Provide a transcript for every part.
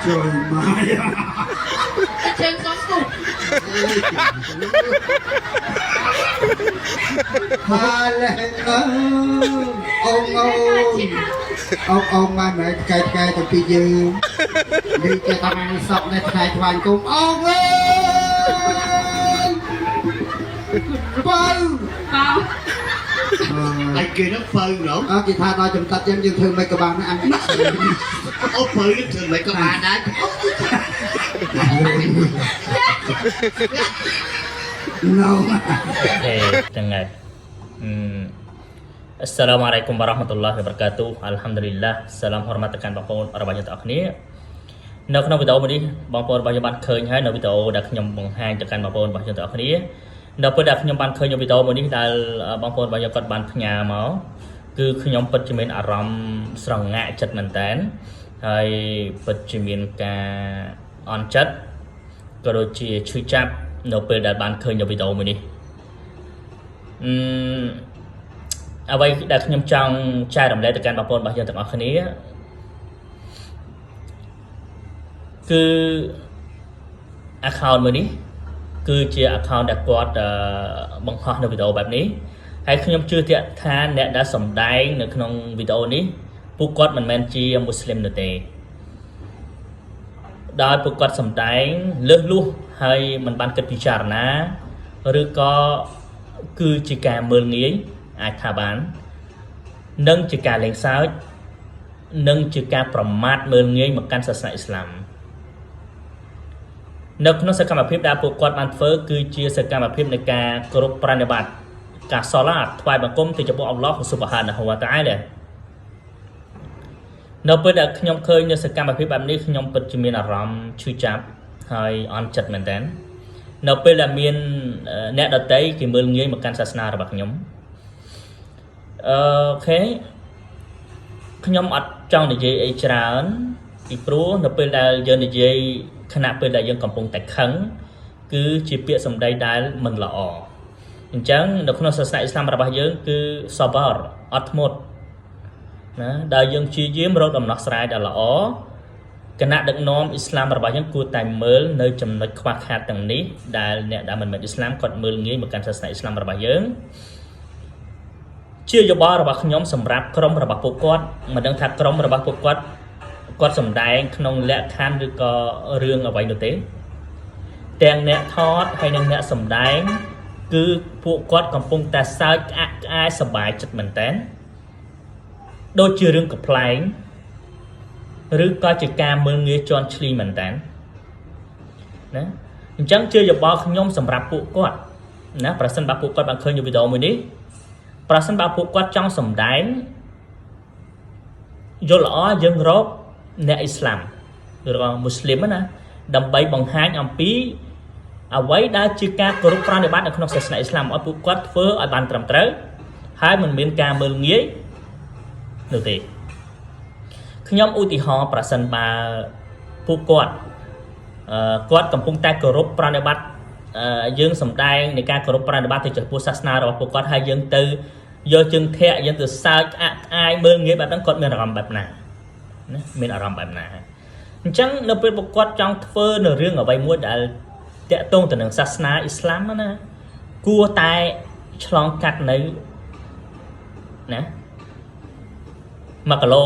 trời mai trên xóm cục hà lệ ông mà mẹ cài cài từ bây giờ đi cho tao ăn sọc này thay hoàn cùng ông ơi phơi vào Tại kia nó phơi nữa. chị tha nói chúng ta xem dương thương mấy các bạn nó ăn Ố phơi nó thường mấy các bạn đấy. no Dengar. Assalamualaikum warahmatullahi wabarakatuh. Alhamdulillah. Salam hormat tekan bang pon orang banyak tak ni. នៅក្នុងវីដេអូនេះបងប្អូនរបស់ខ្ញុំបានឃើញហើយនៅវីដេអូដែលខ្ញុំបង្ហាញទៅកាន់បងប្អូនរបស់ខ្ញុំទាំងអស់គ្នានៅពេលដែលខ្ញុំបានឃើញនៅវីដេអូមួយនេះដែលបងប្អូនរបស់ខ្ញុំគាត់បានផ្ញើមកគឺខ្ញុំពិតជាមានអារម្មណ៍ស្រងាក់ចិត្តមែនតើហើយពិតជាមានការអន់ចិត្តក៏ដូចជាឈឺចាប់នៅពេលដែលបានឃើញនៅវីដេអូមួយនេះអ្វីដែលខ្ញុំចង់ចែករំលែកទៅកាន់បងប្អូនរបស់យើងទាំងអស់គ្នាគឺ account មួយនេះគឺជា account ដែលគាត់បង្ហោះនៅវីដេអូបែបនេះហើយខ្ញុំជឿជាក់ថាអ្នកដែលសម្ដែងនៅក្នុងវីដេអូនេះពួកគាត់មិនមែនជាមូស្លីមនោះទេដោយពួកគាត់សម្ដែងលើសលួសហើយមិនបានគិតពិចារណាឬក៏គឺជាការមើលងាយអាចថាបាននិងជាការលេងសើចនិងជាការប្រមាថមើលងាយមកកាន់សាសនាអ៊ីស្លាមនៅក្នុងសកម្មភាពដែលពួកគាត់បានធ្វើគឺជាសកម្មភាពនៃការគោរពប្រណិប័តការសូឡាតថ្វាយបង្គំទៅចំពោះអល់ឡោះស៊ុបហានហូវតាអាឡានៅពេលដែលខ្ញុំឃើញនៅសកម្មភាពបែបនេះខ្ញុំពិតជាមានអារម្មណ៍ឈឺចាប់ហើយអន់ចិត្តមែនទែននៅពេលដែលមានអ្នកដតីគេមើលងាយមកកាន់សាសនារបស់ខ្ញុំអូខេខ្ញុំអត់ចង់និយាយអីច្រើនពីព្រោះនៅពេលដែលយើងនិយាយខណៈពេលដែលយើងកំពុងតែខឹងគឺជាពាក្យសម្ដីដែលមិនល្អអញ្ចឹងនៅក្នុងសាសនាអ៊ីស្លាមរបស់យើងគឺសបរអត់ធ្មត់ណាដែលយើងព្យាយាមរកដំណោះស្រាយដែលល្អគណៈដឹកនាំអ៊ីស្លាមរបស់យើងគួរតែមើលនៅចំណុចខ្វះខាតទាំងនេះដែលអ្នកដែលមិនមែនអ៊ីស្លាមគាត់មើលងាយមកកាន់សាសនាអ៊ីស្លាមរបស់យើងជាយោបល់របស់ខ្ញុំសម្រាប់ក្រុមរបស់ពួកគាត់មិនដឹងថាក្រុមរបស់ពួកគាត់សម្ដែងក្នុងលក្ខខណ្ឌឬក៏រឿងអ្វីនោះទេទាំងអ្នកថតហើយនិងអ្នកសម្ដែងគឺពួកគាត់កំពុងតែសើចក្អាក់ក្អាយសប្បាយចិត្តមែនតើដូចជារឿងកំ pl ែងឬក៏ជាការមើលងាយជន់ឈ្លីមែនតើណាអញ្ចឹងជាយោបល់ខ្ញុំសម្រាប់ពួកគាត់ណាប្រសិនបើពួកគាត់បានឃើញវីដេអូមួយនេះប្រសិនបើពួកគាត់ចង់សម្ដែងយល់ល្អយើងរកអ្នកអ៊ីស្លាមឬក៏មូស្លីមណាដើម្បីបង្ហាញអំពីអ្វីដែលជាការគោរពប្រណិប័តនៅក្នុងសាសនាអ៊ីស្លាមឲ្យពួកគាត់ធ្វើឲ្យបានត្រឹមត្រូវហើយមិនមានការមើលងាយនោះទេខ្ញុំឧទាហរណ៍ប្រសិនបើពួកគាត់កំពុងតែគោរពប្រណិប័តយើងសម្ដែងនៃការគោរពប្រណិប័តទៅចំពោះសាសនារបស់ពួកគាត់ហើយយើងទៅយកជើងធាក់យើងទៅសើចក្អាក់ក្អាយមើលងាយបែបហ្នឹងគាត់មានអារម្មណ៍បែបណាណាមានអារម្មណ៍បែបណាអញ្ចឹងនៅពេលពួកគាត់ចង់ធ្វើនៅរឿងអ្វីមួយដែលតាក់ទងទៅនឹងសាសនាអ៊ីស្លាមណាគួរតែឆ្លងកាត់នៅណា1គីឡូ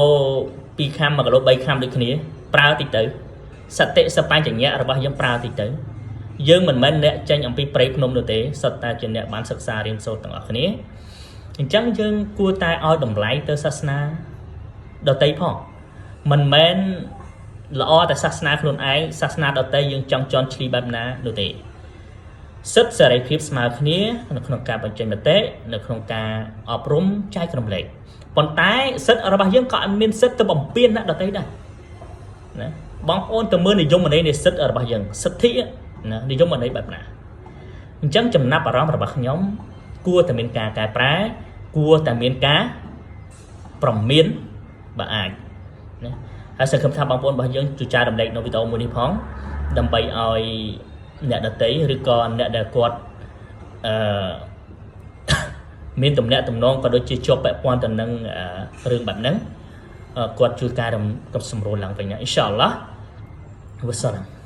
2ខាំ1គីឡូ3ខាំដូចគ្នាប្រើតិចទៅសតិសបញ្ញៈរបស់យើងប្រើតិចទៅយើងមិនមែនអ្នកចេញអំពីព្រៃភ្នំនោះទេសុទ្ធតែជាអ្នកបានសិក្សារៀនសូត្រទាំងអស់គ្នាអញ្ចឹងយើងគួរតែឲ្យតម្លៃទៅសាសនាដទៃផងមិនមែនល្អតែសាសនាខ្លួនឯងសាសនាដទៃយើងចង់ជន់ឈ្លីបែបណានោះទេសិទ្ធិសេរីភាពស្មើគ្នានៅក្នុងការបញ្ចេញមតិនៅក្នុងការអប់រំចែករំលែកប៉ុន្តែសិទ្ធិរបស់យើងក៏អត់មានសិទ្ធិទៅបំពានអ្នកដទៃដែរណាបងប្អូនទៅមើលនិយមន័យនៃសិទ្ធិរបស់យើងសិទ្ធិណានិយមន័យបែបណាអញ្ចឹងចំណាប់អារម្មណ៍របស់ខ្ញុំគួរតែមានការកែប្រែគួរតែមានការប្រមានបើអាចណាហើយសង្ឃឹមថាបងប្អូនរបស់យើងជួយចែករំលែកនៅវីដេអូមួយនេះផងដើម្បីឲ្យអ្នកដទៃឬក៏អ្នកដែលគាត់មានទំនាក់ទំនងក៏ដូចជាជាប់ពាក់ព័ន្ធទៅនឹងរឿងបែបហ្នឹងគាត់ជួយកែសម្រួលឡើងវិញអ៊ីនសាអល់ឡោះ វ៉ាសឡាម